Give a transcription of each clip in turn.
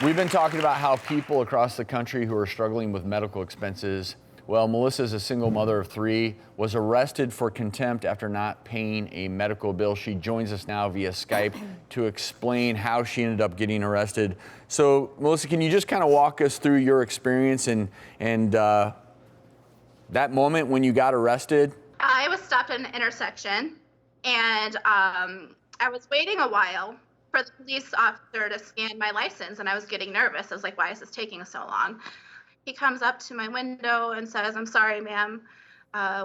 We've been talking about how people across the country who are struggling with medical expenses. Well, Melissa is a single mother of three, was arrested for contempt after not paying a medical bill. She joins us now via Skype to explain how she ended up getting arrested. So, Melissa, can you just kind of walk us through your experience and that moment when you got arrested? I was stopped at an intersection, and I was waiting a while for the police officer to scan my license, and I was getting nervous. I was like, why is this taking so long? He comes up to my window and says, I'm sorry, ma'am,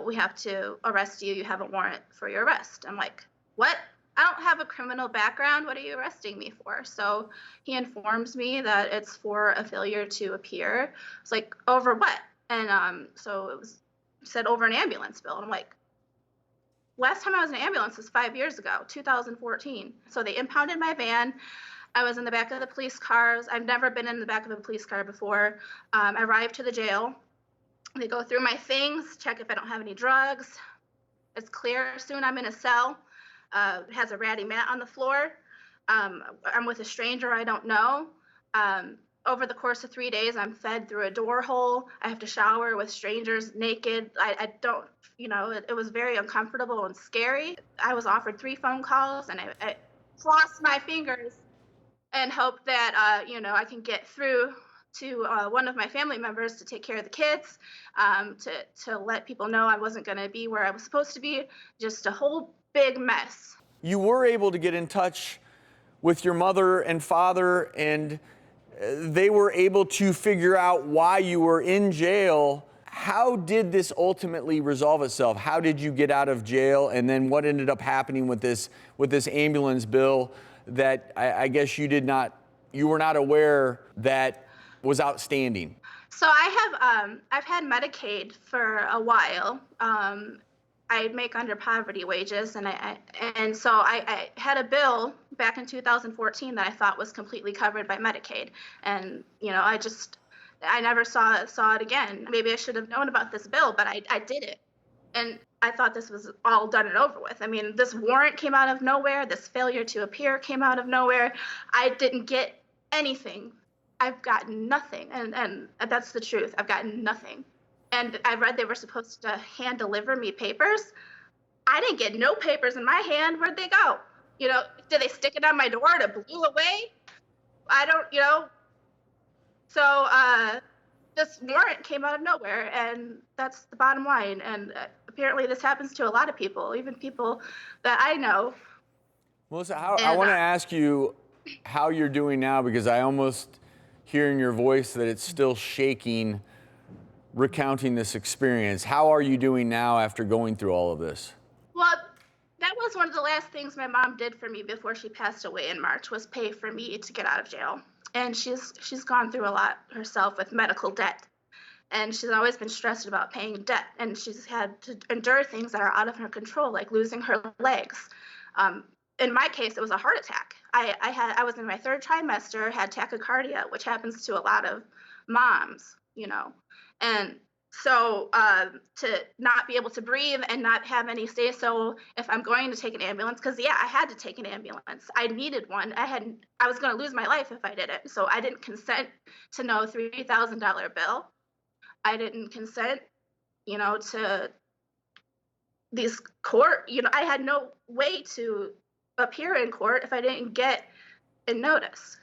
we have to arrest you. You have a warrant for your arrest. I'm like, what? I don't have a criminal background. What are you arresting me for? So he informs me that it's for a failure to appear. It's like, over what? And so it was said over an ambulance bill. And I'm like, last time I was in an ambulance was 5 years ago, 2014. So they impounded my van. I was in the back of the police cars. I've never been in the back of a police car before. I arrived to the jail. They go through my things, check if I don't have any drugs. It's clear. Soon I'm in a cell. It has a ratty mat on the floor. I'm with a stranger I don't know. Over the course of 3 days, I'm fed through a door hole. I have to shower with strangers naked. I don't, it was very uncomfortable and scary. I was offered 3 phone calls, and I crossed my fingers and hope that, I can get through to one of my family members to take care of the kids, to let people know I wasn't going to be where I was supposed to be. Just a whole big mess. You were able to get in touch with your mother and father, and they were able to figure out why you were in jail. How did this ultimately resolve itself? How did you get out of jail? And then what ended up happening with this ambulance bill that I guess you were not aware that was outstanding? So I've had Medicaid for a while. I make under poverty wages, and so I had a bill back in 2014 that I thought was completely covered by Medicaid, and I never saw it again. Maybe I should have known about this bill, but I did it, and I thought this was all done and over with. I mean, this warrant came out of nowhere. This failure to appear came out of nowhere. I didn't get anything. I've gotten nothing, and that's the truth. I've gotten nothing. And I read they were supposed to hand deliver me papers. I didn't get no papers in my hand. Where'd they go? Did they stick it on my door and it blew away? I don't. So this warrant came out of nowhere, and that's the bottom line. And apparently this happens to a lot of people, even people that I know. Melissa, I want to ask you how you're doing now, because I almost hear in your voice that it's still shaking recounting this experience. How are you doing now after going through all of this? Well, that was one of the last things my mom did for me before she passed away in March, was pay for me to get out of jail. And she's gone through a lot herself with medical debt. And she's always been stressed about paying debt. And she's had to endure things that are out of her control, like losing her legs. In my case, it was a heart attack. I was in my 3rd trimester, had tachycardia, which happens to a lot of moms, And so to not be able to breathe and not have any say so if I'm going to take an ambulance, because I had to take an ambulance. I needed one. I was going to lose my life if I didn't. So I didn't consent to no $3,000 bill. I didn't consent, to these court. I had no way to appear in court if I didn't get a notice.